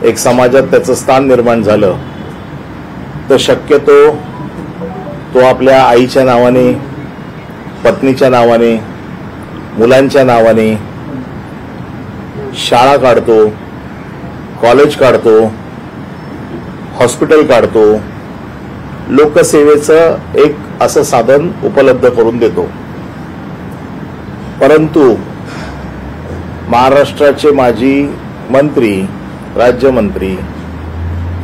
एक समाजात त्याचं स्थान निर्माण झालं तर शक्यतो तो आपल्या आईच्या नावाने, पत्नीच्या नावाने, मुलांच्या नावाने शाळा काढतो, कॉलेज काढतो, हॉस्पिटल काढतो, लोकसेवेचं एक असं साधन उपलब्ध करून देतो. परंतु महाराष्ट्राचे माजी मंत्री, राज्यमंत्री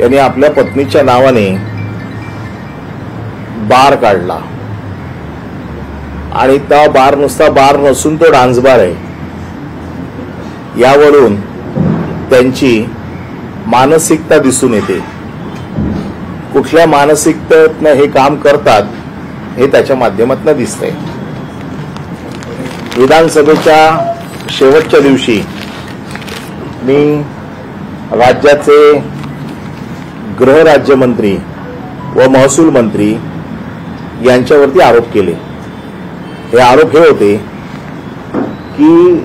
यांनी आपल्या पत्नीच्या नावाने बार काढला आणि त्या बार नुसता बार नसून तो डान्स बार आहे. यावरून त्यांची मानसिकता दिसून येते. कुठल्या मानसिकतेतनं हे काम करतात हे त्याच्या माध्यमातून दिसतंय. विधानसभेच्या शेवटच्या दिवशी मी राज्याचे गृहराज्यमंत्री व महसूल मंत्री यांच्यावरती आरोप केले. हे आरोप हे होते की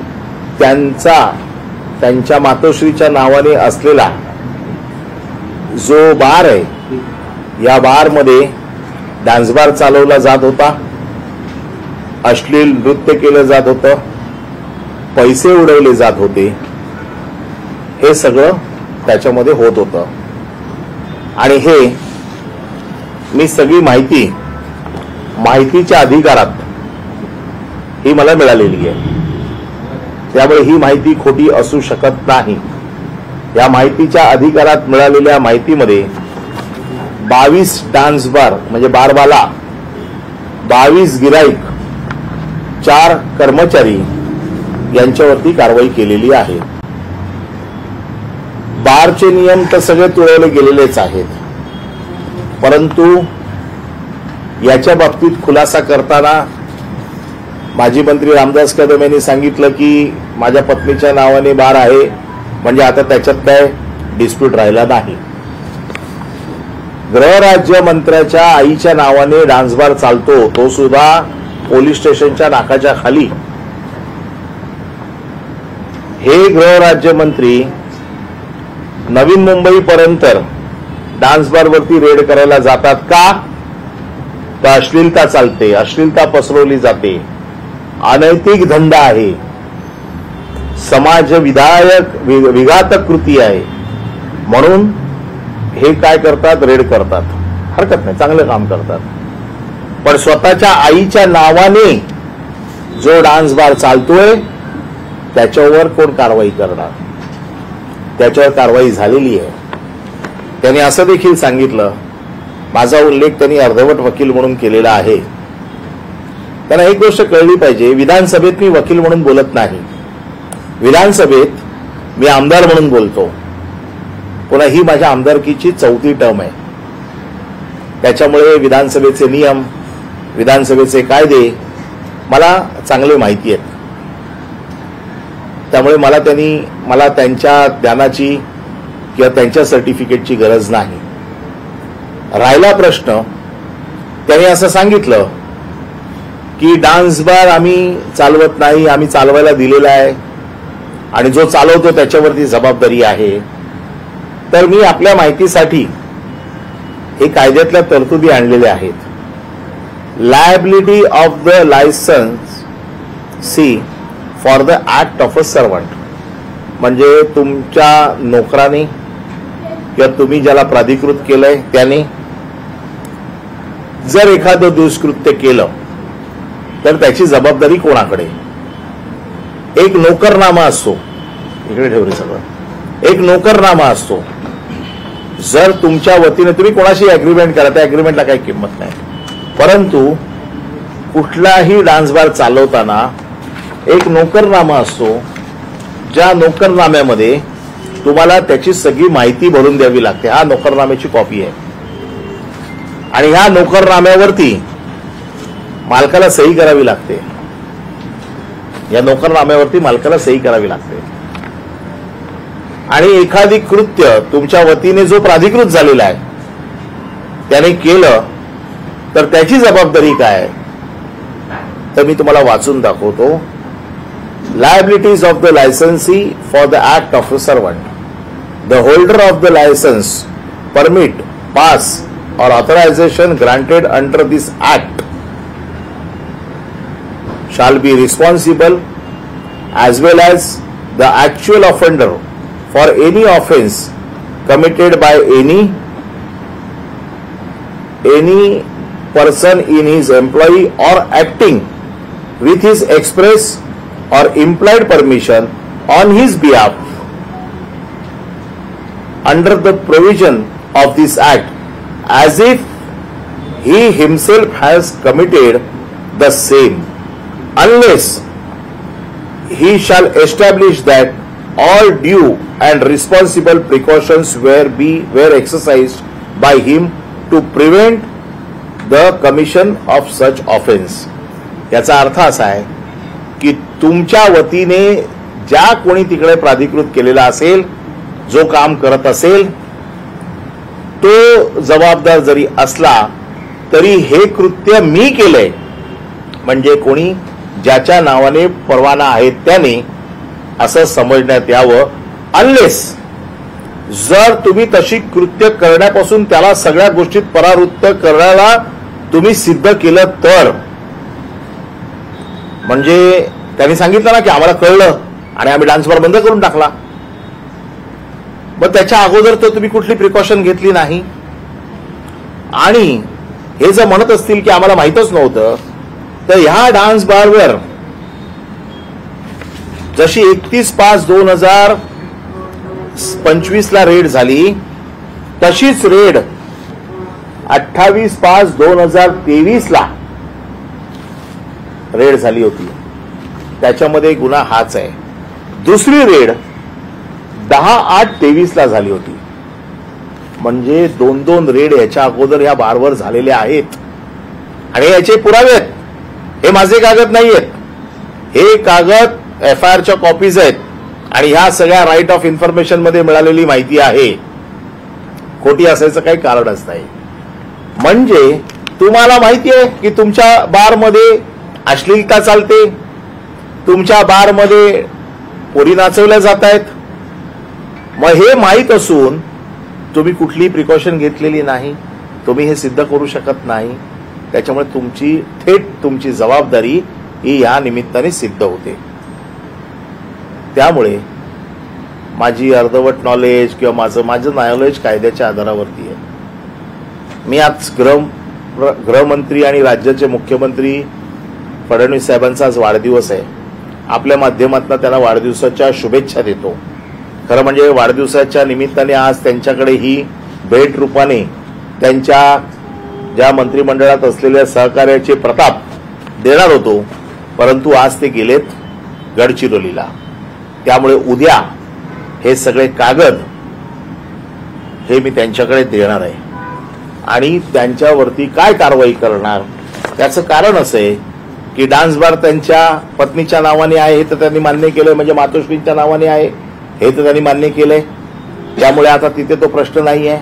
त्यांच्या मातोश्रीच्या नावाने असलेला जो बार आहे, या बारमध्ये डान्स बार चालवला जात होता, अश्लील नृत्य केलं जात होतं, पैसे उडवले जात होते. हे सगळं त्याच्यामध्ये होत होतं आणि हे मी सगळी माहितीच्या अधिकारात ही मला मिळालेली आहे. त्यामुळे ही माहिती खोटी असू शकत नाही. या माहितीच्या अधिकारात मिळालेल्या माहितीमध्ये 22 डान्स बार म्हणजे बारबाला, 22 गिराईक, 4 कर्मचारी यांच्यावरती कारवाई केलेली आहे. बारचे नियम तर सगळे तुळवले गेलेलेच आहेत, परंतु याच्या बाबतीत खुलासा करताना माजी मंत्री रामदास कदम यांनी सांगितलं की माझ्या पत्नीच्या नावाने बार आहे, म्हणजे आता त्याच्यात काय डिस्प्यूट राहिला नाही. गृहराज्यमंत्र्याच्या आईच्या नावाने डान्स बार चालतो, तो सुद्धा पोलीस स्टेशनच्या नाकाच्या खाली. हे गृहराज्यमंत्री नवी मुंबईपर्यंत डान्स बारवरती रेड करायला जातात का? तर अश्लीलता चालते, अश्लीलता पसरवली जाते, अनैतिक धंदा आहे, समाज विघातक कृती आहे, म्हणून हे काय करतात, रेड करतात. हरकत नाही, चांगलं काम करतात. पण स्वतःच्या आईच्या नावाने जो डान्स बार चालतोय त्याच्यावर कोण कारवाई करणार? त्याच्यावर कारवाई झालेली आहे. त्यांनी असं देखील सांगितलं, माझा उल्लेख त्यांनी अर्धवट वकील म्हणून केलेला आहे. त्यांना एक गोष्ट कळली पाहिजे, विधानसभेत मी वकील म्हणून बोलत नाही, विधानसभेत मी आमदार म्हणून बोलतो. पुन्हा ही माझ्या आमदारकीची 4थी टर्म आहे. त्याच्यामुळे विधानसभेचे नियम, विधानसभेचे कायदे मला चांगले माहिती आहेत. त्यामुळे मला त्यांच्या ज्ञानाची किंवा त्यांच्या सर्टिफिकेटची गरज नाही. राहिला प्रश्न, त्यांनी असं सांगितलं की डान्स बार आम्ही चालवत नाही, आम्ही चालवायला दिलेला आहे आणि जो चालवतो त्याच्यावरती जबाबदारी आहे. तर मी आपल्या माहितीसाठी हे कायद्यातल्या तरतुदी आणलेल्या आहेत. Liability of the licensee for the act of a servant, म्हणजे तुमच्या नोकराने किंवा तुम्ही ज्याला प्राधिकृत केलंय त्याने जर एखादं दुष्कृत्य केलं तर त्याची जबाबदारी कोणाकडे? एक नोकरनामा असतो, इकडे ठेवले सगळं, एक नोकरनामा असतो. जर तुमच्या वतीने तुम्ही कोणाशी अग्रीमेंट करा, त्या अग्रीमेंटला काही किंमत नाही, परंतु कुठलाही डान्स बार चालवताना एक नोकरनामा असतो, ज्या नोकरनाम्यामध्ये तुम्हाला त्याची सगळी माहिती भरून द्यावी लागते. हा नोकरनाम्याची कॉपी आहे आणि ह्या नोकरनाम्यावरती मालकाला सही करावी लागते. या नोकरनाम्यावरती मालकाला सही करावी लागते. आणि एखादी कृत्य तुमच्या वतीने जो प्राधिकृत झालेला आहे त्याने केलं तर त्याची जबाबदारी काय? तर मी तुम्हाला वाचून दाखवतो. Liabilities of the licensee for the act of a servant. the holder of the license, permit, pass or authorization granted under this act shall be responsible as well as the actual offender for any offence committed by any person in his employ or acting with his express or implied permission on his behalf under the provision of this act as if he himself has committed the same, unless he shall establish that all due and responsible precautions were exercised by him to prevent the commission of such offense. याचा अर्थ असा आहे की तुमच्या वतीने ज्या कोणी तिकडे प्राधिकृत केलेला असेल, जो काम करत असेल, तो जबाबदार जरी असला तरी हे कृत्य मी केलंय म्हणजे कोणी ज्याच्या नावाने परवाना आहे त्याने असं समजण्यात यावं, अनलेस जर तुम्ही तशी कृत्य करण्यापासून त्याला सगळ्या गोष्टीत परावृत्त करायला तुम्ही सिद्ध केलं तर. म्हणजे त्यांनी सांगितलं ना की आम्हाला कळलं आणि आम्ही डान्स बार बंद करून टाकला, मग त्याच्या अगोदर तर तुम्ही कुठली प्रिकॉशन घेतली नाही. आणि हे जर म्हणत असतील की आम्हाला माहीतच नव्हतं, तर ह्या डान्स बारवर जशी 31/5/2025 ला रेड झाली, तशीच रेड 28/5/2023 ला रेड झाली होती. त्याच्यामध्ये गुन्हा हाच आहे. दुसरी रेड 10/8/23 ला झाली होती. म्हणजे दोन रेड याच्या अगोदर या बारवर झालेल्या आहेत आणि याचे पुरावे आहेत. हे माझे कागद नाही आहेत, हे कागद FIR च्या कॉपीज आहेत आणि ह्या सगळ्या राईट ऑफ इन्फॉर्मेशन मध्ये मिळालेली माहिती आहे. खोटी असायचं काही कारणच नाही. म्हणजे तुम्हाला माहिती आहे की तुमच्या बारमध्ये अश्लीलता चालते, तुमच्या बारमध्ये पोरी नाचवल्या जात आहेत. मग हे माहीत असून तुम्ही कुठली प्रिकॉशन घेतलेली नाही, तुम्ही हे सिद्ध करू शकत नाही. त्याच्यामुळे थेट तुमची जबाबदारी ही या निमित्ताने सिद्ध होते. त्यामुळे माझी अर्धवट नॉलेज किंवा माझं नॉलेज कायद्याच्या आधारावरती आहे. मी आज गृहमंत्री आणि राज्याचे मुख्यमंत्री फडणवीस साहेबांचा आज वाढदिवस आहे. आपल्या माध्यमातून त्यांना वाढदिवसाच्या शुभेच्छा देतो. खरं म्हणजे वाढदिवसाच्या निमित्ताने आज त्यांच्याकडे ही भेट रूपाने त्यांच्या ज्या मंत्रिमंडळात असलेल्या सहकार्याचे प्रताप देणार होतो, परंतु आज ते गेलेत गडचिरोलीला. त्यामुळे उद्या हे सगळे कागद हे मी त्यांच्याकडे देणार आहे आणि त्यांच्यावरती काय कारवाई करणार त्याचं कारण असं आहे की डान्स बार त्यांच्या पत्नीच्या नावाने आहे हे तर त्यांनी मान्य केलंय, म्हणजे मातोश्रींच्या नावाने आहे हे तर त्यांनी मान्य केलंय. त्यामुळे आता तिथे तो प्रश्न नाही आहे.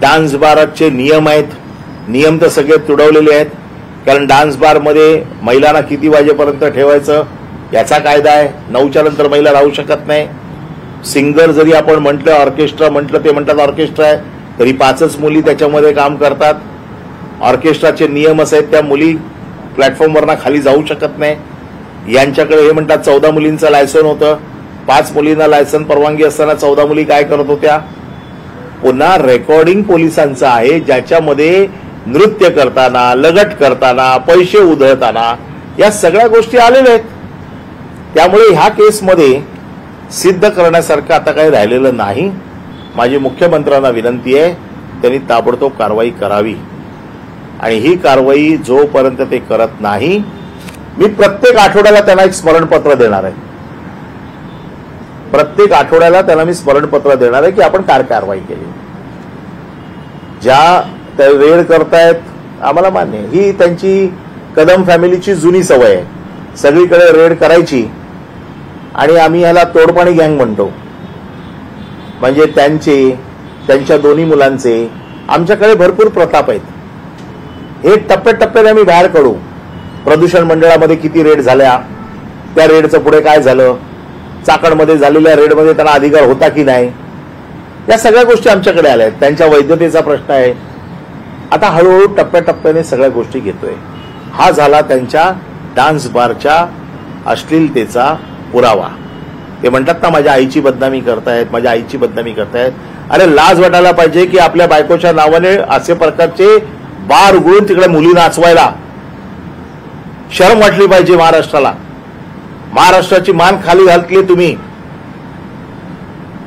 डान्स बारचे नियम आहेत, नियम तर सगळे तुडवलेले आहेत. कारण डान्स बारमध्ये महिलांना किती वाजेपर्यंत ठेवायचं याचा कायदा आहे. 9च्या नंतर महिला राहू शकत नाही. सिंगर जरी आपण म्हटलं, ऑर्केस्ट्रा म्हटलं, ते म्हणतात ऑर्केस्ट्रा आहे, तरी 5च मुली त्याच्यामध्ये काम करतात. ऑर्केस्ट्राचे नियम असे आहेत, त्या मुली प्लॅटफॉर्मवरना खाली जाऊ शकत नाही. यांच्याकडे हे म्हणतात 14 मुलींचं लायसन होतं, 5 मुलींना लायसन परवानगी असताना 14 मुली काय करत होत्या. पुन्हा रेकॉर्डिंग पोलिसांचं आहे, ज्याच्यामध्ये नृत्य करताना, लगट करताना, पैसे उधळताना या सगळ्या गोष्टी आलेल्या आहेत. त्यामुळे ह्या केसमध्ये सिद्ध करण्यासारखं आता काही राहिलेलं नाही. माझी मुख्यमंत्र्यांना विनंती आहे, त्यांनी ताबडतोब कारवाई करावी आणि ही कारवाई जोपर्यंत ते करत नाही, मी प्रत्येक आठवड्याला त्यांना एक स्मरणपत्र देणार आहे. प्रत्येक आठवड्याला त्यांना मी स्मरणपत्र देणार आहे की आपण काय कारवाई केली. ज्या त्या रेड करतायत आम्हाला मान्य, ही त्यांची कदम फॅमिलीची जुनी सवय आहे, सगळीकडे रेड करायची आणि आम्ही ह्याला तोडपाणी गँग म्हणतो. म्हणजे त्यांच्या दोन्ही मुलांचे आमच्याकडे भरपूर प्रताप आहेत. हे टप्प्याटप्प्याने आम्ही बाहेर काढू. प्रदूषण मंडळामध्ये किती रेड झाल्या, त्या रेडचं पुढे काय झालं, चाकणमध्ये झालेल्या रेडमध्ये त्यांना अधिकार होता की नाही, या सगळ्या गोष्टी आमच्याकडे आल्या आहेत. त्यांच्या वैधतेचा प्रश्न आहे. आता हळूहळू टप्प्याटप्प्याने सगळ्या गोष्टी घेतोय. हा झाला त्यांच्या डान्स बारच्या अश्लीलतेचा पुरावा. ते म्हणतात ना, माझ्या आईची बदनामी करतायत, माझ्या आईची बदनामी करतायत. अरे लाज वाटायला पाहिजे की आपल्या बायकोच्या नावाने असे प्रकारचे बार उघडून तिकडे मुली नाचवायला. शरम वाटली पाहिजे महाराष्ट्राला. महाराष्ट्राची मान खाली घातली तुम्ही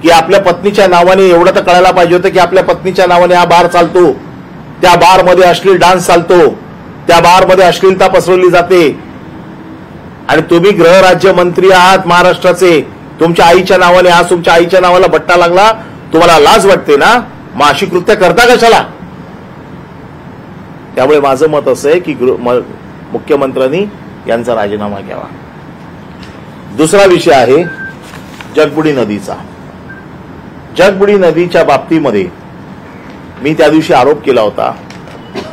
की आपल्या पत्नीच्या नावाने. एवढं तर कळायला पाहिजे होतं की आपल्या पत्नीच्या नावाने हा बार चालतो, त्या बारमध्ये अश्लील डान्स चालतो, त्या बारमध्ये अश्लीलता पसरवली जाते. आणि तुम्ही गृहराज्यमंत्री आहात महाराष्ट्राचे. तुमच्या आईच्या नावाने, आज तुमच्या आईच्या नावाला बट्टा लागला, तुम्हाला लाज वाटते ना? मग अशी कृत्य करता कशाला? त्यामुळे माझं मत असं आहे की मुख्यमंत्र्यांनी यांचा राजीनामा घ्यावा. दुसरा विषय आहे जगबुडी नदीचा. जगबुडी नदीच्या बाबतीमध्ये मी त्या दिवशी आरोप केला होता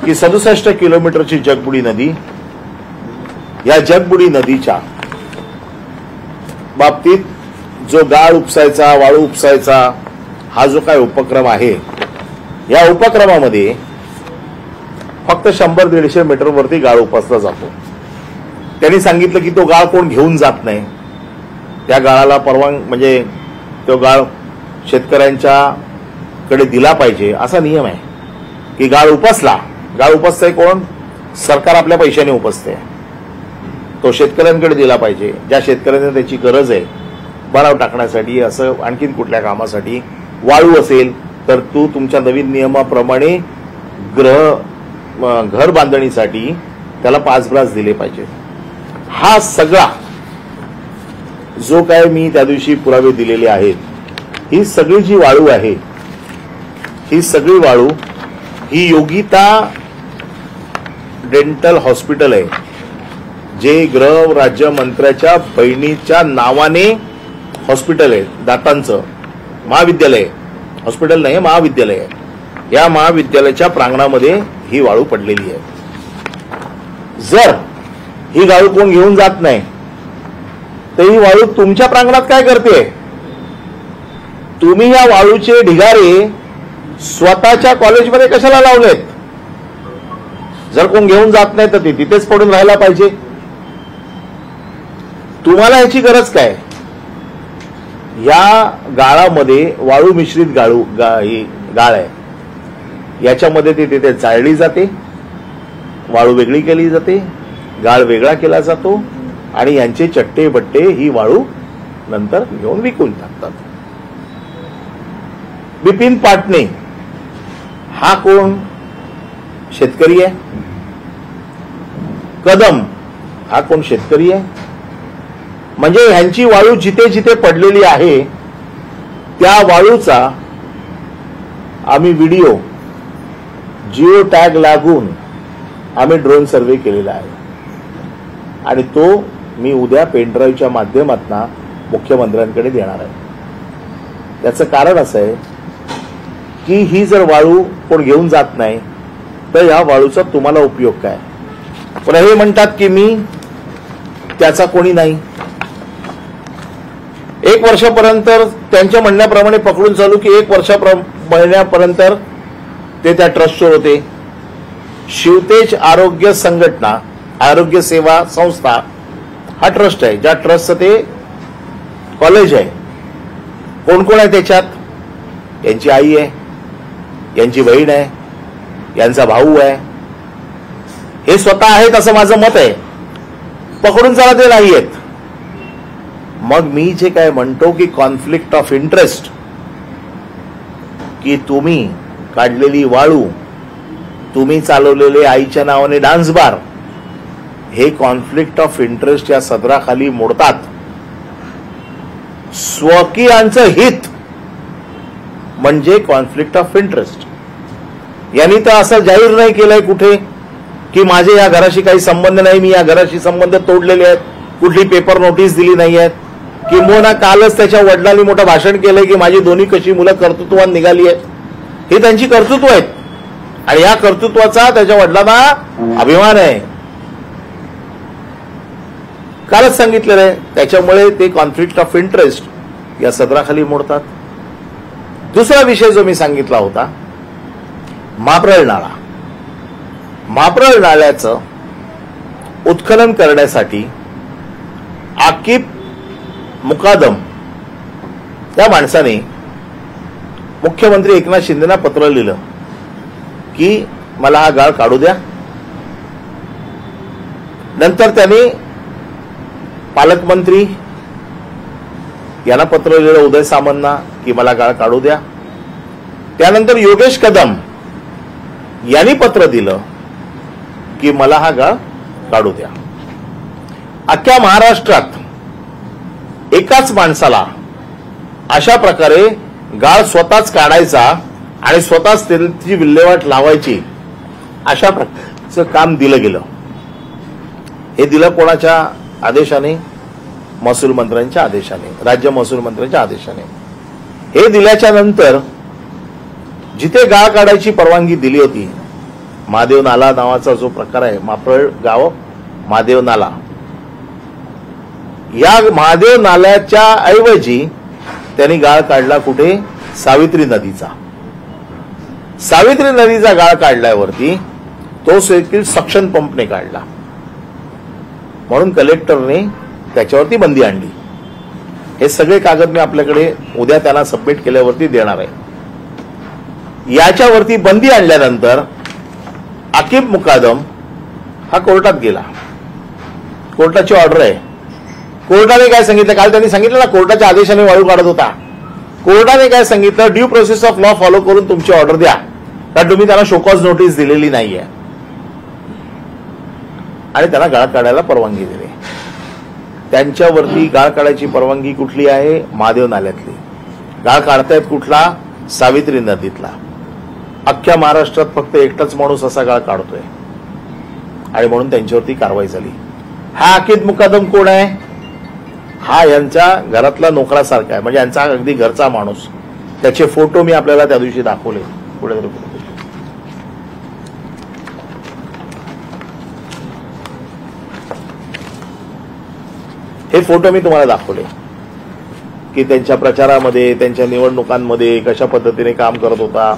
की 67 किलोमीटरची जगबुडी नदी, या जगबुडी नदीच्या बाबतीत जो गाळ उपसायचा, वाळू उपसायचा हा जो काय उपक्रम आहे, या उपक्रमामध्ये फक्त 100-150 मीटरवरती गाळ उपसला जातो. त्यांनी सांगितलं की तो गाळ कोण घेऊन जात नाही. त्या गाळाला म्हणजे तो गाळ शेतकऱ्यांच्याकडे दिला पाहिजे असा नियम आहे की गाळ उपसतंय कोण? सरकार आपल्या पैशाने उपसते. तो शेतकऱ्यांकडे दिला पाहिजे. ज्या शेतकऱ्यांना त्याची गरज आहे भराव टाकण्यासाठी, असं आणखीन कुठल्या कामासाठी. वाळू असेल तर तुमच्या नवीन नियमाप्रमाणे घर बांधणीसाठी त्याला 5 ब्रास दिले पाहिजे. हा सगळा जो काय मी त्या दिवशी पुरावे दिलेले आहेत, ही सगळी जी वाळू आहे, ही सगळी वाळू ही योगिता डेंटल हॉस्पिटल आहे, जे गृह राज्यमंत्र्याच्या बहिणीच्या नावाने हॉस्पिटल आहे. दातांचं महाविद्यालय, हॉस्पिटल नाही, महाविद्यालय आहे. या महाविद्यालयाच्या प्रांगणामध्ये ही वाळू पडलेली आहे. जर ही वाळू कोण घेऊन जात नाही तर ही वाळू तुमच्या प्रांगणात काय करते? तुम्ही या वाळूचे ढिगारे स्वतःच्या कॉलेजमध्ये कशाला लावलेत? जर कोण घेऊन जात नाही तर ते तिथेच पडून राहायला पाहिजे. तुम्हाला याची गरज काय? या गाळामध्ये वाळू मिश्रित गाळ आहे. याच्यामध्ये ती तिथे जाळली जाते, वाळू वेगळी केली जाते, गाळ वेगळा केला जातो आणि यांचे चट्टे बट्टे ही वाळू नंतर घेऊन विकून टाकतात. बिपिन पाटणे हा कोण? शेतकरी आहे. कदम हा कोण? शेतकरी आहे. म्हणजे ह्यांची वाळू जिथे जिथे पडलेली आहे त्या वाळूचा आम्ही व्हिडिओ जिओ टॅग लागून आम्ही ड्रोन सर्व्हे केलेला आहे आणि तो मी उद्या पेनड्राईव्हच्या माध्यमातून मुख्यमंत्र्यांकडे देणार आहे. त्याचं कारण असं आहे की ही जर वाळू कोण घेऊन जात नाही तर या वाळूचा तुम्हाला उपयोग काय? पण हे म्हणतात की मी त्याचा कोणी नाही. 1 वर्षापर्यंत त्यांच्या म्हणण्याप्रमाणे पकडून चालू की 1 महिन्यापर्यंत ते त्या ट्रस्टवर होते. शिवतेज आरोग्य संघटना, आरोग्य सेवा संस्था हा ट्रस्ट आहे. ज्या ट्रस्टचं ते कॉलेज आहे. कोण कोण आहे त्याच्यात? यांची आई आहे, यांची बहीण आहे, यांचा भाऊ आहे. हे स्वतः आहेत असं माझं मत आहे. पकडून चला ते नाही आहेत. मग मी जे काय म्हणतो की कॉन्फ्लिक्ट ऑफ इंटरेस्ट, की तुम्ही काढलेली वाळू, तुम्ही चालवलेले आईच्या नावाने डान्स बार, हे कॉन्फ्लिक्ट ऑफ इंटरेस्ट या सदराखाली मोडतात. स्वकीयांचं हित म्हणजे कॉन्फ्लिक्ट ऑफ इंटरेस्ट. यांनी तर असं जाहीर नाही केलंय कुठे की माझे या घराशी काही संबंध नाही, मी या घराशी संबंध तोडलेले आहेत, कुठली पेपर नोटीस दिली नाही आहेत. किंबहुना कालच त्याच्या वडिलांनी मोठं भाषण केलंय की माझी दोन्ही कशी मुलं कर्तृत्वान निघाली आहेत. हे त्यांची कर्तृत्व आहेत आणि या कर्तृत्वाचा त्याच्या वडिलांना अभिमान आहे. कालच सांगितलेलं आहे. त्याच्यामुळे ते कॉन्फ्लिक्ट ऑफ इंटरेस्ट या सदराखाली मोडतात. दुसरा विषय जो मी सांगितला होता, माप्रळ नाळा. माप्रळ नाल्याचं उत्खनन करण्यासाठी आकिब मुकादम या माणसाने मुख्यमंत्री एकनाथ शिंदेना पत्र लिहिलं की मला हा गाळ काढू द्या. नंतर त्यांनी पालकमंत्री यांना पत्र लिहिलं, उदय सामंतना, की मला गाळ काढू द्या. त्यानंतर योगेश कदम यांनी पत्र दिलं की मला हा गाळ काढू द्या. अख्ख्या महाराष्ट्रात एकाच माणसाला अशा प्रकारे गाळ स्वतःच काढायचा आणि स्वतःच त्याची विल्हेवाट लावायची अशा प्रकारचं काम दिलं गेलं. हे दिलं कोणाच्या आदेशाने? महसूल मंत्र्यांच्या आदेशाने, राज्य महसूल मंत्र्यांच्या आदेशाने. हे दिल्याच्या नंतर जिथे गाळ काढायची परवानगी दिली होती, महादेव नाला नावाचा जो प्रकार आहे, माप्रळ गाव महादेव नाला, या महादेव नाल्याच्या ऐवजी त्यांनी गाळ काढला कुठे? सावित्री नदीचा. सावित्री नदीचा गाळ काढल्यावरती तो देखील सक्शन पंपने काढला, म्हणून कलेक्टरने त्याच्यावरती बंदी आणली. हे सगळे कागद मी आपल्याकडे उद्या त्यांना सबमिट केल्यावरती देणार आहे. याच्यावरती बंदी आणल्यानंतर आकिब मुकादम हा कोर्टात गेला. कोर्टाची ऑर्डर आहे. कोर्टाने काय सांगितलं? काल त्यांनी सांगितलं ना, कोर्टाच्या आदेशाने वाळू काढत होता. कोर्टाने काय सांगितलं? Due process of law follow करून तुमची ऑर्डर द्या, कारण तुम्ही त्यांना शोकॉज नोटीस दिलेली नाहीये. आणि त्यांना गाळ काढायला परवानगी दिली. त्यांच्यावरती गाळ काढायची परवानगी कुठली आहे? महादेव नाल्यातली. गाळ काढतायत कुठला? सावित्री नदीतला. अख्ख्या महाराष्ट्रात फक्त एकटाच माणूस असा गाळ काढतोय आणि म्हणून त्यांच्यावरती कारवाई झाली. हा आकिब मुकादम कोण आहे? हा यांच्या घरातला नोकरासारखा आहे, म्हणजे यांचा अगदी घरचा माणूस. त्याचे फोटो मी आपल्याला त्या दिवशी दाखवले. पुढे हे फोटो मी तुम्हाला दाखवले की त्यांच्या प्रचारामध्ये, त्यांच्या निवडणुकांमध्ये कशा पद्धतीने काम करत होता.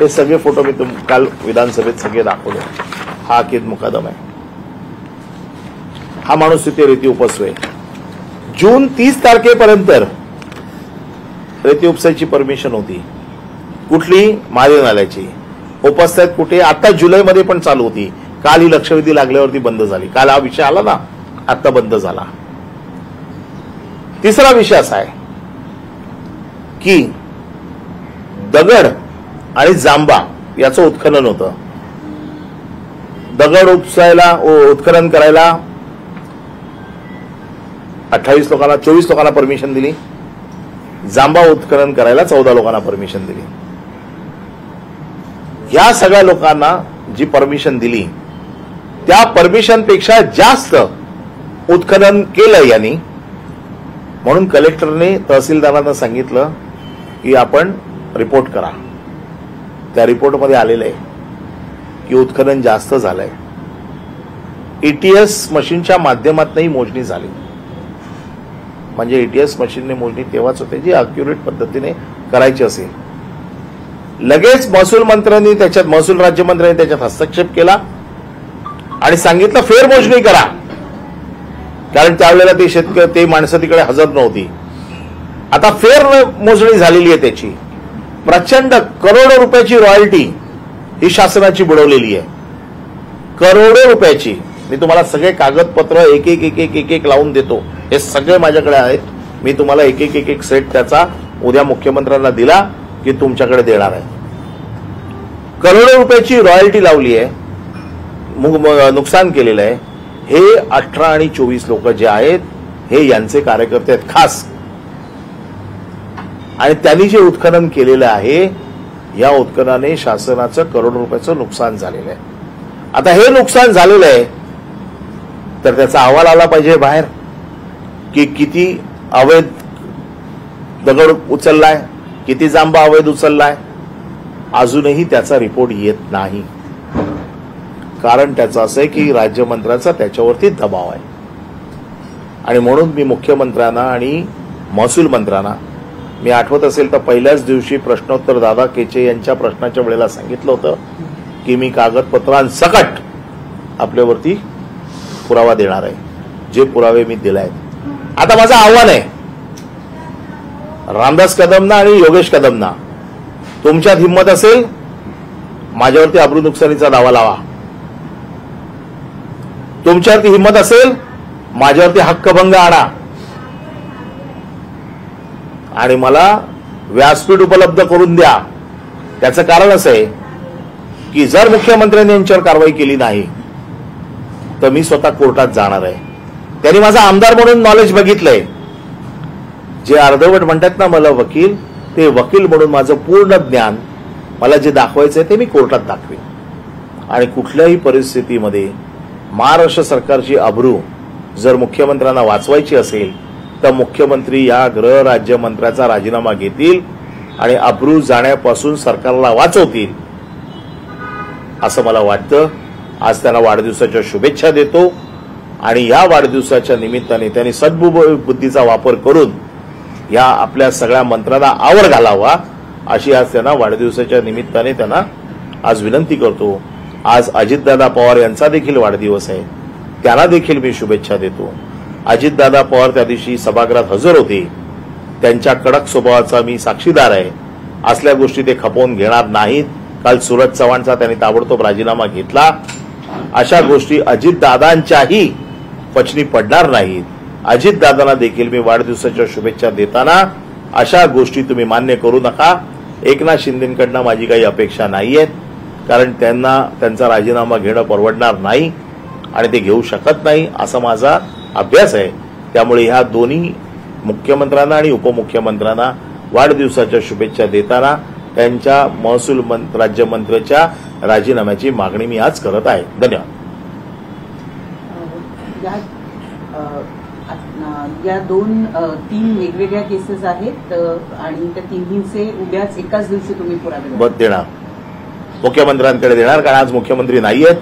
हे सगळे फोटो मी काल विधानसभेत सगळे दाखवले. हा आकिब मुकादम आहे. हा माणूस तिथे रेती उपसतोय. जून 30 तारखेपर्यंत रेती उपसायची परमिशन होती. कुठली? महादेव नाल्याची. उपसतायत कुठे? आता जुलैमध्ये पण चालू होती. काल ही लक्षवेधी लागल्यावरती बंद झाली. काल हा विषय आला ना, आता बंद झाला. तिसरा विषय असा आहे की दगड आणि जांबा याचं उत्खनन होतं. दगड उपसायला, उत्खनन करायला 28 लोकांना, 24 लोकांना परमिशन दिली. जांबा उत्खनन करायला 14 लोकांना परमिशन दिली. या सगळ्या लोकांना जी परमिशन दिली त्या परमिशनपेक्षा जास्त उत्खनन केलं यांनी. म्हणून कलेक्टरने तहसीलदारांना सांगितलं की आपण रिपोर्ट करा. त्या रिपोर्टमध्ये आलेलं आहे की उत्खनन जास्त झालंय. एटीएस मशीनच्या माध्यमातूनही मोजणी झाली. म्हणजे एटीएस मशीनने मोजणी तेव्हाच होते जी अक्युरेट पद्धतीने करायची असेल. लगेच महसूल मंत्र्यांनी त्याच्यात, महसूल राज्यमंत्र्यांनी त्याच्यात हस्तक्षेप केला आणि सांगितलं फेरमोजणी करा, कारण त्यावेळेला ते माणसं तिकडे हजर नव्हती. आता फेर मोजणी झालेली आहे. त्याची प्रचंड करोडो रुपयाची रॉयल्टी ही शासनाची बुडवलेली आहे. करोडो रुपयाची. मी तुम्हाला सगळे कागदपत्र एक एक लावून देतो. हे सगळे माझ्याकडे आहेत. मी तुम्हाला एक एक सेट त्याचा उद्या मुख्यमंत्र्यांना दिला की तुमच्याकडे देणार आहे. करोडो रुपयाची रॉयल्टी लावली आहे, नुकसान केलेलं आहे. हे 18 आणि 24 लोक जे आहेत हे यांचे कार्यकर्ते आहेत खास. आणि त्यांनी जे उत्खनन केलेलं आहे, या उत्खननाने शासनाचं करोडो रुपयाचं नुकसान झालेलं आहे. आता हे नुकसान झालेलं आहे तर त्याचा अहवाल आला पाहिजे बाहेर की किती अवैध दगड उचललाय, किती जांबा अवैध उचललाय. अजूनही त्याचा रिपोर्ट येत नाही. कारण त्याचं असं आहे की राज्यमंत्र्यांचा त्याच्यावरती दबाव आहे. आणि म्हणून मी मुख्यमंत्र्यांना आणि महसूल मंत्र्यांना मी आठवत असेल तर पहिल्याच दिवशी प्रश्नोत्तर दादा केचे यांच्या प्रश्नाच्या वेळेला सांगितलं होतं की मी कागदपत्रांसकट आपल्यावरती पुरावा देणार आहे, जे पुरावे मी दिले आहेत. आता माझं आव्हान आहे रामदास कदमना आणि योगेश कदमना, तुमच्यात हिंमत असेल माझ्यावरती अब्रू नुकसानीचा दावा लावा. तुमच्यावरती हिंमत असेल माझ्यावरती हक्कभंग आणा आणि मला व्यासपीठ उपलब्ध करून द्या. त्याचं कारण असं आहे की जर मुख्यमंत्र्यांनी यांच्यावर कारवाई केली नाही तर मी स्वतः कोर्टात जाणार आहे. त्यांनी माझा आमदार म्हणून नॉलेज बघितलंय. जे अर्धवट म्हणतात ना मला वकील, ते वकील म्हणून माझं पूर्ण ज्ञान मला जे दाखवायचंय ते मी कोर्टात दाखवेन. आणि कुठल्याही परिस्थितीमध्ये महाराष्ट्र सरकारची अब्रू जर मुख्यमंत्र्यांना वाचवायची असेल तर मुख्यमंत्री या गृह राज्यमंत्र्याचा राजीनामा घेतील आणि अब्रू जाण्यापासून सरकारला वाचवतील असं मला वाटतं. आज त्यांना वाढदिवसाच्या शुभेच्छा देतो आणि या वाढदिवसाच्या निमित्ताने त्यांनी सद्बुद्धीचा वापर करून या आपल्या सगळ्या मंत्र्यांना आवर घालावा अशी आज त्यांना वाढदिवसाच्या निमित्ताने त्यांना आज विनंती करतो. आज अजितदादा पवार यांचा देखील वाढदिवस आहे, त्यांना देखील मी शुभेच्छा देतो. अजितदादा पवार त्या दिवशी सभागृहात हजर होते. त्यांच्या कडक स्वभावाचा मी साक्षीदार आहे. असल्या गोष्टी ते खपवून घेणार नाहीत. काल सूरज चव्हाणचा त्यांनी ताबडतोब राजीनामा घेतला. अशा गोष्टी अजितदादांच्याही पचनी पडणार नाहीत. अजितदादांना देखील मी वाढदिवसाच्या शुभेच्छा देताना अशा गोष्टी तुम्ही मान्य करू नका. एकनाथ शिंदेकडनं माझी काही अपेक्षा नाहीयेत, कारण त्यांना त्यांचा राजीनामा घेणं परवडणार नाही आणि ते घेऊ शकत नाही असा माझा अभ्यास आहे. त्यामुळे ह्या दोन्ही मुख्यमंत्र्यांना आणि उपमुख्यमंत्र्यांना वाढदिवसाच्या शुभेच्छा देताना त्यांच्या महसूल राज्यमंत्र्याच्या राजीनाम्याची मागणी मी आज करत आहे. धन्यवाद. या तीन वेगवेगळ्या केसेस आहेत आणि त्या तिन्हीचे उद्याच एकाच दिवशी तुम्ही पुरावे देणार, मुख्यमंत्र्यांकडे देणार. कारण आज मुख्यमंत्री नाहीयेत.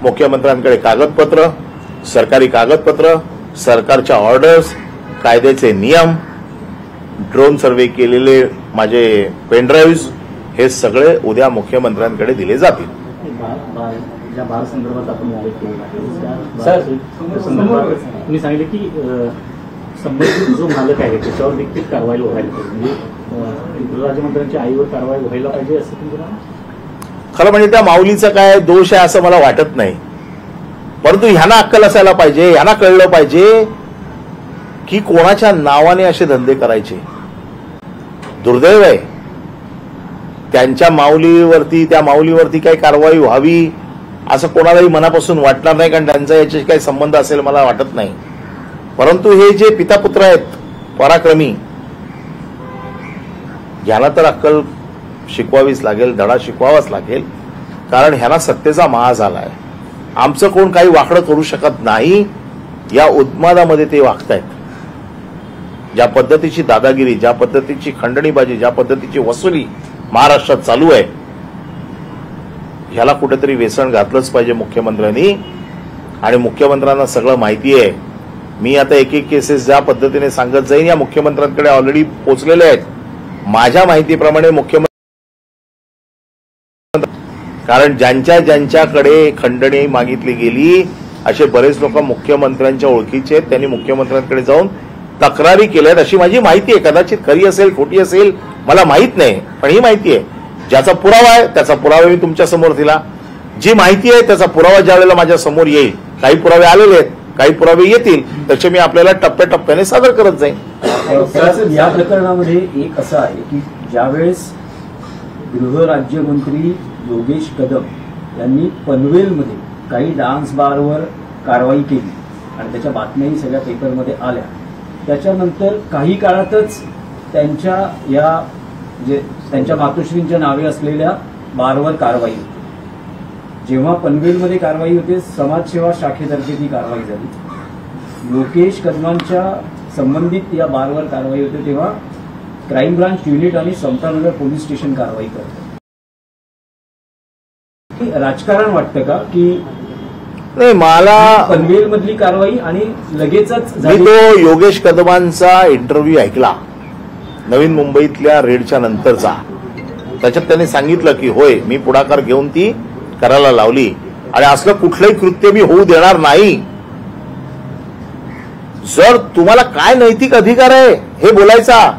मुख्यमंत्र्यांकडे कागदपत्र, सरकारी कागदपत्र, सरकारच्या ऑर्डर्स, कायद्याचे नियम, ड्रोन सर्वे केलेले माझे पेनड्राईव्ह, हे सगळे उद्या मुख्यमंत्र्यांकडे दिले जातील. ज्या बार संदर्भात आपण तुम्ही सांगितले की संबंधित जो मालक आहे त्याच्यावर देखील कारवाई व्हायला पाहिजे, म्हणजे गृह राज्यमंत्र्यांच्या आईवर कारवाई व्हायला पाहिजे असं तुम्हाला? खरं म्हणजे त्या माऊलीचा काय दोष आहे असं मला वाटत नाही, परंतु ह्यांना अक्कल असायला पाहिजे, ह्यांना कळलं पाहिजे की कोणाच्या नावाने असे धंदे करायचे. दुर्दैव आहे. त्यांच्या माऊलीवरती, त्या माऊलीवरती काही कारवाई व्हावी असं कोणालाही मनापासून वाटणार नाही, कारण त्यांचा याच्याशी काही संबंध असेल मला वाटत नाही. परंतु हे जे पितापुत्र आहेत पराक्रमी, ह्याला तर अक्कल शिकवावीच लागेल, धडा शिकवावाच लागेल, कारण ह्यांना सत्तेचा माज आलाय. आमचं कोण काही वाकडं करू शकत नाही या उन्मादामध्ये ते वागतायत. ज्या पद्धतीची दादागिरी, ज्या पद्धतीची खंडणीबाजी, ज्या पद्धतीची वसुली महाराष्ट्रात चालू आहे, ह्याला कुठेतरी वेसण घातलंच पाहिजे मुख्यमंत्र्यांनी. आणि मुख्यमंत्र्यांना सगळं माहिती आहे. मी आता एक एक केसेस ज्या पद्धतीने सांगत जाईन या मुख्यमंत्र्यांकडे ऑलरेडी पोहोचलेले आहेत. माझ्या माहितीप्रमाणे मुख्यमंत्री, कारण ज्यांच्याकडे खंडणी मागितली गेली असे बरेच लोक मुख्यमंत्र्यांच्या ओळखीचे आहेत, त्यांनी मुख्यमंत्र्यांकडे जाऊन तक्रारी केल्यात अशी माझी माहिती आहे. कदाचित खरी असेल खोटी असेल मला माहित नाही, पण ही माहिती आहे. ज्याचा पुरावा आहे त्याचा पुरावा मी तुमच्या समोर दिला. जी माहिती आहे त्याचा पुरावा ज्या वेळेला माझ्या समोर येईल, काही पुरावे आलेले आहेत, काही पुरावे येतील, त्याचे मी आपल्याला टप्प्याटप्प्याने सादर करत जाईन. या प्रकरणामध्ये एक असं आहे की ज्यावेळेस गृह राज्यमंत्री योगेश कदम यांनी पनवेलमध्ये काही डान्स बारवर कारवाई केली आणि त्याच्या बातम्याही सगळ्या पेपरमध्ये आल्या, त्याच्यानंतर काही काळातच त्यांच्या या जे त्यांच्या मातोश्रींच्या नावे असलेल्या बारवर कारवाई होती. जेव्हा पनवेलमध्ये कारवाई होते, समाजसेवा शाखेतर्फे ती कारवाई झाली. योगेश कदमांच्या संबंधित या बारवर कारवाई होते तेव्हा क्राईम ब्रांच युनिट आणि समतानगर पोलीस स्टेशन कारवाई करते. राजकारण वाटतं का की नाही? मला पनवेल मधली कारवाई आणि लगेचच मी तो योगेश कदमांचा इंटरव्ह्यू ऐकला नवीन मुंबईतल्या रेडच्या नंतरचा, त्याच्यात त्यांनी सांगितलं की होय मी पुढाकार घेऊन ती करायला लावली आणि असलं कुठलंही कृत्य मी होऊ देणार नाही. जर तुम्हाला काय नैतिक अधिकार आहे हे बोलायचा?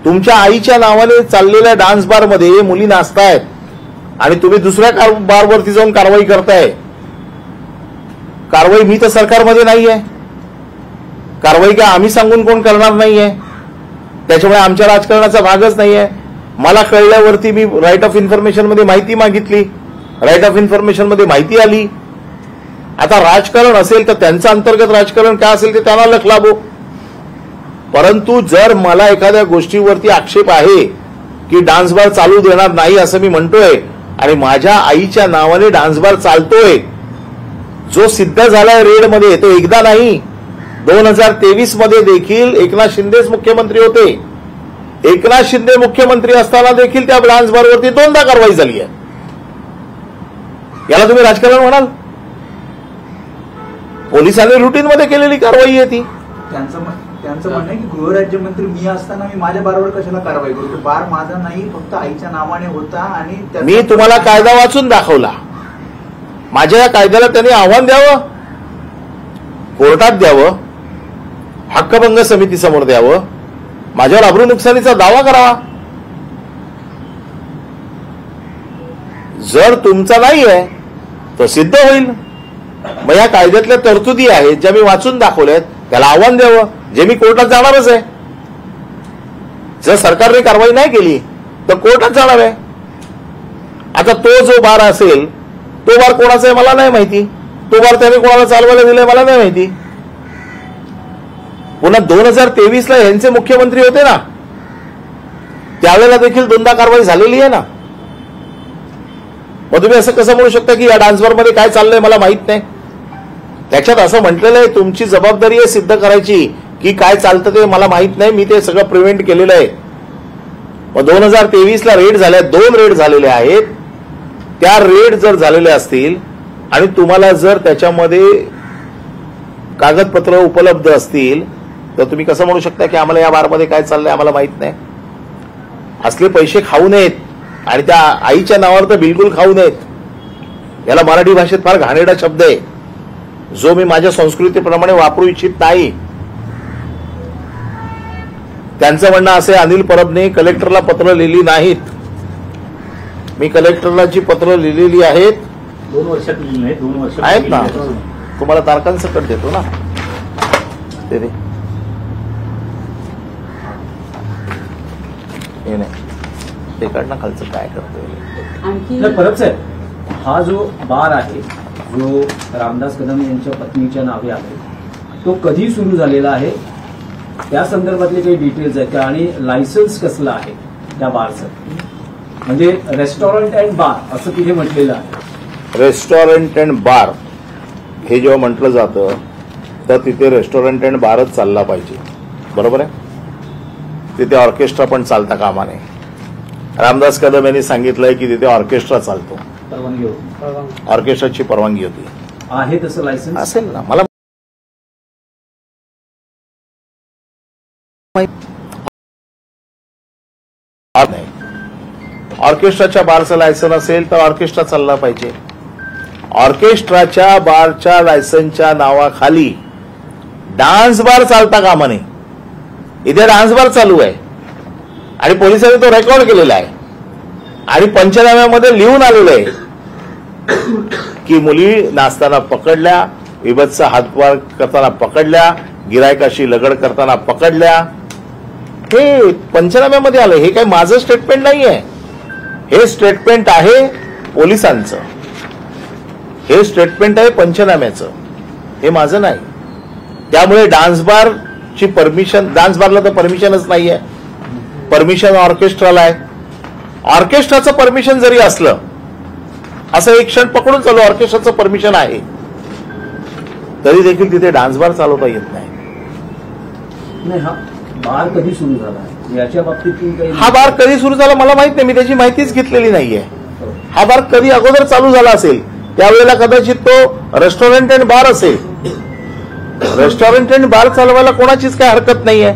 तुमच्या आईच्या नावाने चाललेल्या डान्स बार मध्ये मुली नाचतायत आणि तुम्ही दुसऱ्या बारवरती जाऊन कारवाई करताय. कारवाई मी तर सरकारमध्ये नाहीये, कारवाई काय आम्ही सांगून कोण करणार नाहीये, त्याच्यामुळे आमच्या राजकारणाचा भागच नाहीये. मला कळल्यावरती मी राईट ऑफ इन्फॉर्मेशन मध्ये माहिती मागितली, राईट ऑफ इन्फॉर्मेशन मध्ये माहिती आली. आता राजकारण असेल तर त्यांचं अंतर्गत राजकारण काय असेल ते त्यांना लख लाभो. परंतु जर मला एखाद्या गोष्टीवरती आक्षेप आहे की डान्स बार चालू देणार नाही असं मी म्हणतोय आणि माझ्या आईच्या नावाने डान्स बार चालतोय, जो सिद्ध झालाय रेडमध्ये, तो एकदा नाही 2023 मध्ये देखील एकनाथ शिंदेच मुख्यमंत्री होते. एकनाथ शिंदे मुख्यमंत्री असताना देखील त्या डान्स बारवरती 2दा कारवाई झाली आहे. याला तुम्ही राजकारण म्हणाल? पोलिसांनी रुटीनमध्ये केलेली कारवाई आहे ती. त्यांचं म्हणणं आहे की गृहराज्यमंत्री मी असताना मी माझ्या बारवर कशाला कारवाई करतो? बार माझा नाही, फक्त आईच्या नावाने होता. आणि मी तुम्हाला कायदा वाचून दाखवला. माझ्या या कायद्याला त्यांनी आव्हान द्यावं, कोर्टात द्यावं, हक्कभंग समितीसमोर द्यावं, माझ्यावर अब्रू नुकसानीचा दावा करावा. जर तुमचा नाही आहे तर सिद्ध होईल. मग या कायद्यातल्या तरतुदी आहेत ज्या मी वाचून दाखवल्यात, त्याला आव्हान द्यावं, जे मी कोर्टात जाणारच आहे. जर सरकारने कारवाई नाही केली तर कोर्टात जाणार आहे. आता तो जो बार असेल तो बार कोणाचा आहे मला नाही माहिती, तो बार त्याने कोणाला चालवायला दिलाय मला नाही माहिती. पुन्हा 2023 ला यांचे मुख्यमंत्री होते ना, त्यावेळेला देखील 2दा कारवाई झालेली आहे ना. मग तुम्ही असं कसं म्हणू शकता की या डान्स बार मध्ये काय चाललंय मला माहित नाही? त्याच्यात असं म्हटलेलं आहे तुमची जबाबदारी आहे सिद्ध करायची की काय चालतं ते मला माहित नाही, मी ते सगळं प्रिव्हेंट केलेलं आहे. मग 2023 ला रेड झाल्या, 2 रेड झालेले आहेत. त्या रेड जर झालेल्या असतील आणि तुम्हाला जर त्याच्यामध्ये कागदपत्र उपलब्ध असतील तर तुम्ही कसं म्हणू शकता की आम्हाला या बारमध्ये काय चाललंय आम्हाला माहित नाही? असले पैसे खाऊ नयेत आणि त्या आईच्या नावावर तर बिलकुल खाऊ नयेत. याला मराठी भाषेत फार घाणेरडा शब्द आहे जो मी माझ्या संस्कृतीप्रमाणे वापरू इच्छित नाही. त्यांचं म्हणणं असे, अनिल परबने कलेक्टरला पत्र लिहिली नाहीत. मी कलेक्टरला जी पत्र लिहिलेली आहेत 2 वर्षात लिहिली नाही, 2 वर्ष आहेत ना, तुम्हाला तारखांसकट देतो ना ते दे. हे नाही ते काढणं खालचं काय करतोय. आणखी परब साहेब, हा जो बार आहे जो रामदास कदम यांच्या पत्नीच्या नावे आहे तो कधी सुरू झालेला आहे, त्या संदर्भातले काही डिटेल्स आहेत का? आणि लायसन्स कसलं आहे त्या बारचं? म्हणजे रेस्टॉरंट अँड बार असं तिथे म्हटलेलं आहे. रेस्टॉरंट अँड बार हे जेव्हा म्हटलं जातं तर तिथे रेस्टॉरंट अँड बारच चालला पाहिजे, बरोबर आहे? तिथे ऑर्केस्ट्रा पण चालता कामा नये. रामदास कदम यांनी सांगितलंय की तिथे ऑर्केस्ट्रा चालतो, परवानगी होती, ऑर्केस्ट्राची परवानगी होती. आहे तसं लायसन्स असेल ना, मला नाही. ऑर्केस्ट्राच्या बारचं लायसन असेल तर ऑर्केस्ट्रा चालला पाहिजे. ऑर्केस्ट्राच्या बारच्या लायसनच्या नावाखाली डान्स बार चालता कामा नये. इथे डान्स बार चालू आहे आणि पोलिसांनी तो रेकॉर्ड केलेला आहे आणि पंचनाम्यामध्ये लिहून आलेलं आहे की मुली नाचताना पकडल्या, विभत्स हातवार करताना पकडल्या, गिरायकाशी लगड करताना पकडल्या. हे पंचनाम्यामध्ये आलं. हे काही माझं स्टेटमेंट नाही आहे, हे स्टेटमेंट आहे पोलिसांचं, हे स्टेटमेंट आहे पंचनाम्याचं, हे माझं नाही. त्यामुळे डान्स बारची परमिशन, डान्स बारला तर परमिशनच नाहीये, परमिशन ऑर्केस्ट्राला आहे. ऑर्केस्ट्राचं परमिशन जरी असलं, असं एक क्षण पकडून चालू ऑर्केस्ट्राचं परमिशन आहे, तरी देखील तिथे डान्स बार चालवता येत नाही. हा बार कधी सुरू झाला याच्या बाबतीत काही? हा बार कधी सुरू झाला मला माहित नाही, मी त्याची माहितीच घेतलेली नाहीये. हा बार कधी अगोदर चालू झाला असेल त्यावेळेला कदाचित तो रेस्टॉरंट अँड बार असेल. रेस्टॉरंट अँड बार चालवायला कोणाचीच काही हरकत नाहीये.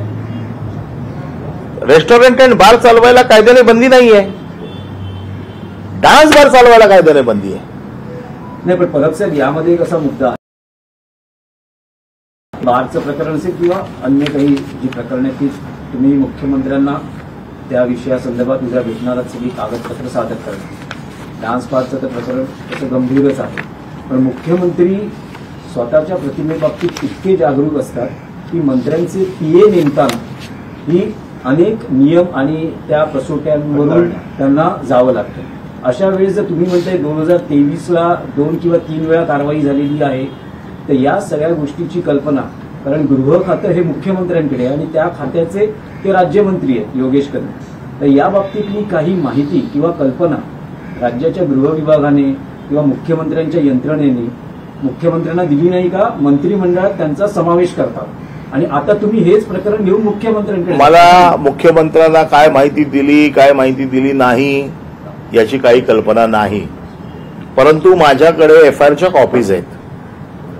रेस्टॉरंट अँड बार चालवायला कायद्याने बंदी नाहीये, डान्स बार चालवायला कायद्याने बंदी आहे. नाही, पण परब साहेब यामध्ये एक असा मुद्दा आहे, बारचं प्रकरण असेल किंवा अन्य काही जी प्रकरण आहेत ती तुम्ही मुख्यमंत्र्यांना त्या विषयासंदर्भात उद्या भेटणारा सगळी कागदपत्र सादर करणं. डान्स बारचं तर प्रकरण तसं गंभीरच आहे, पण मुख्यमंत्री स्वतःच्या प्रतिमेबाबतीत इतके जागरूक असतात की मंत्र्यांचे पीए नेमताना ही अनेक नियम आणि त्या कसोट्यांवरून त्यांना जावं लागतं. अशा वेळेस जर तुम्ही म्हणताय 2023ला 2 किंवा 3 वेळा कारवाई झालेली आहे, तर या सगळ्या गोष्टीची कल्पना, कारण गृह खातं हे मुख्यमंत्र्यांकडे आणि त्या खात्याचे ते राज्यमंत्री आहेत योगेश कदम, तर या बाबतीतली काही माहिती किंवा कल्पना राज्याच्या गृह विभागाने किंवा मुख्यमंत्र्यांच्या यंत्रणेने मुख्यमंत्र्यांना दिली नाही का? मंत्रिमंडळात त्यांचा समावेश करतात आणि आता तुम्ही हेच प्रकरण घेऊन मुख्यमंत्र्यांकडे. मला मुख्यमंत्र्यांना काय माहिती दिली काय माहिती दिली नाही याची काही कल्पना नाही, परंतु माझ्याकडे एफआयआरच्या कॉपीज आहेत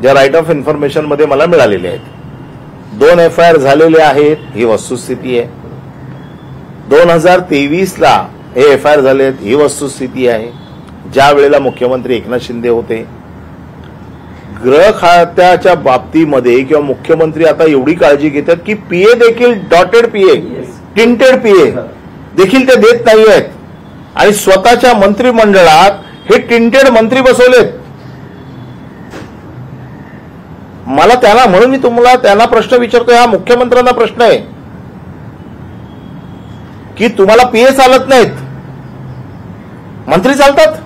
ज्या राईट ऑफ इन्फॉर्मेशन मध्ये मला मिळालेल्या आहेत. 2 एफआयआर झालेले आहेत ही वस्तुस्थिती आहे. 2023ला हे एफआयआर झाले आहेत ही वस्तुस्थिती आहे. ज्या वेळेला मुख्यमंत्री एकनाथ शिंदे होते, गृह खात्याच्या बाबतीमध्ये किंवा मुख्यमंत्री आता एवढी काळजी घेतात की पीए देखील डॉटेड पीए, टिंटेड पीए देखील ते देत नाही आहेत आणि स्वतःच्या मंत्रिमंडळात हे टिंटेड मंत्री बसवलेत. मला त्यांना म्हणून मी तुम्हाला त्यांना प्रश्न विचारतोय, हा मुख्यमंत्र्यांना प्रश्न आहे की तुम्हाला पीए चालत नाहीत, मंत्री चालतात.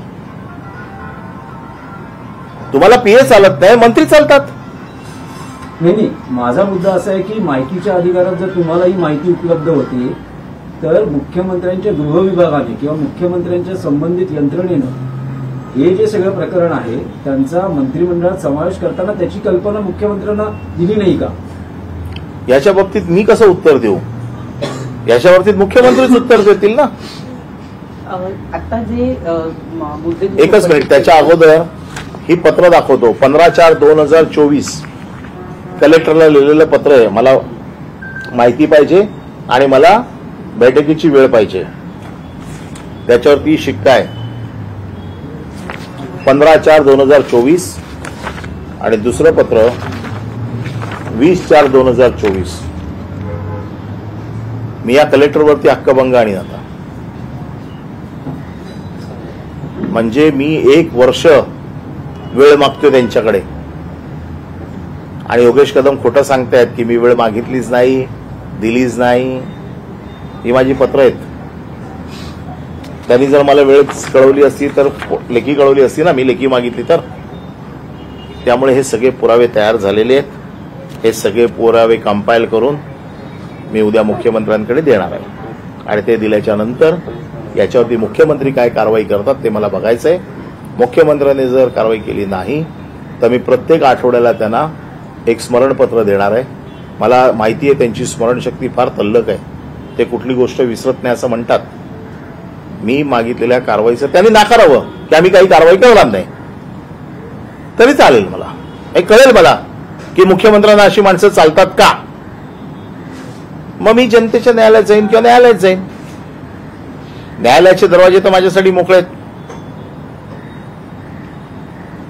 तुम्हाला पीए चालत नाही, मंत्री चालतात. नाही, माझा मुद्दा असा आहे की माहितीच्या अधिकारात जर तुम्हाला ही माहिती उपलब्ध होते तर मुख्यमंत्र्यांच्या गृह विभागाने किंवा मुख्यमंत्र्यांच्या संबंधित यंत्रणेनं हे जे सगळं प्रकरण आहे त्यांचा मंत्रिमंडळात समावेश करताना त्याची कल्पना मुख्यमंत्र्यांना दिली नाही का? याच्या बाबतीत मी कसं उत्तर देऊ? याच्या बाबतीत मुख्यमंत्रीच उत्तर देतील ना. आता जे मुद्दे एकच मिनिट, त्याच्या अगोदर ही पत्र दाखवतो. 15/4/2024 कलेक्टरला लिहिलेलं पत्र आहे. मला माहिती पाहिजे आणि मला बैठकीची वेळ पाहिजे, त्याच्यावरती शिक्का आहे. 15/4/2024 आणि दुसरं पत्र 20/4/2024. मी या कलेक्टरवरती हक्कभंग आणीन आता. म्हणजे मी 1 वर्ष वेळ मागतोय त्यांच्याकडे आणि योगेश कदम खोटं सांगतायत की मी वेळ मागितलीच नाही, दिलीच नाही. ही माझी पत्र आहेत. त्यांनी जर मला वेळ कळवली असती तर लेखी कळवली असती ना, मी लेखी मागितली तर. त्यामुळे हे सगळे पुरावे तयार झालेले आहेत. हे सगळे पुरावे कंपाईल करून मी उद्या मुख्यमंत्र्यांकडे देणार आहे आणि ते दिल्याच्या नंतर याच्यावरती मुख्यमंत्री काय कारवाई करतात ते मला बघायचं आहे. मुख्यमंत्र्यांनी जर कारवाई केली नाही तर मी प्रत्येक आठवड्याला त्यांना एक स्मरणपत्र देणार आहे. मला माहिती आहे त्यांची स्मरणशक्ती फार तल्लक आहे, ते कुठली गोष्ट विसरत नाही असं म्हणतात. मी मागितलेल्या कारवाईचं त्यांनी नाकारावं की आम्ही काही कारवाई करणार नाही तरी चालेल. मला हे कळेल मला की मुख्यमंत्र्यांना अशी माणसं चालतात का. मग मी जनतेच्या न्यायालयात जाईन किंवा न्यायालयात जाईन. न्यायालयाचे दरवाजे तर माझ्यासाठी मोकळे आहेत.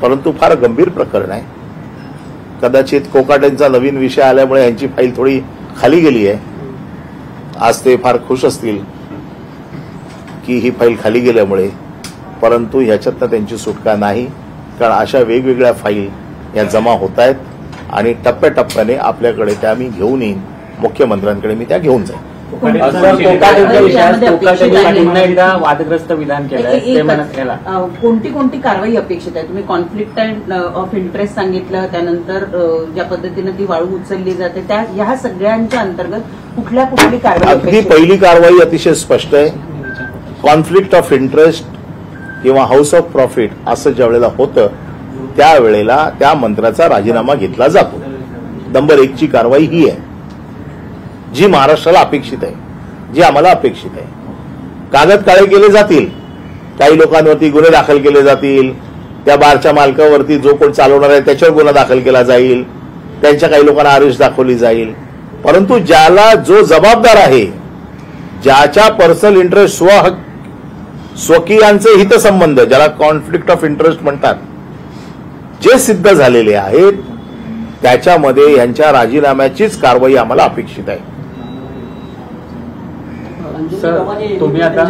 परंतु फार गंभीर प्रकरण आहे. कदाचित कोकाटेंचा नवीन विषय आल्यामुळे यांची फाईल थोडी खाली गेली आहे. आज ते फार खुश असतील की ही फाईल खाली गेल्यामुळे, परंतु ह्याच्यातनं त्यांची सुटका नाही. कारण अशा वेगवेगळ्या फाईल या जमा होत आहेत आणि टप्प्याटप्प्याने आपल्याकडे त्या मी घेऊन येईन. मुख्यमंत्र्यांकडे मी त्या घेऊन जाईन. पुन्हा एकदा वादग्रस्त विधान केलंय ते म्हणत याला कोणती कारवाई अपेक्षित आहे? तुम्ही कॉन्फ्लिक्ट ऑफ इंटरेस्ट सांगितलं, त्यानंतर ज्या पद्धतीनं ती वाळू उचलली जाते त्या ह्या सगळ्यांच्या अंतर्गत कुठली कारवाई? अगदी पहिली कारवाई अतिशय स्पष्ट आहे. कॉन्फ्लिक्ट ऑफ इंटरेस्ट किंवा हाऊस ऑफ प्रॉफिट असं ज्या वेळेला होतं त्यावेळेला त्या मंत्र्याचा राजीनामा घेतला जातो. नंबर 1 ची कारवाई ही आहे जी महाराष्ट्राला अपेक्षित आहे, जी आम्हाला अपेक्षित आहे. कागद काळे केले जातील, काही लोकांवरती गुन्हे दाखल केले जातील, त्या बारच्या मालकावरती जो कोण चालवणार आहे त्याच्यावर गुन्हा दाखल केला जाईल, त्यांच्या काही लोकांना अरेस्ट दाखवली जाईल. परंतु ज्याला जो जबाबदार आहे ज्याच्या पर्सनल इंटरेस्ट स्वकीयांचे हितसंबंध, ज्याला कॉन्फ्लिक्ट ऑफ इंटरेस्ट म्हणतात, जे सिद्ध झालेले आहेत त्याच्यामध्ये यांच्या राजीनाम्याचीच कारवाई आम्हाला अपेक्षित आहे. सर, तुम्ही आता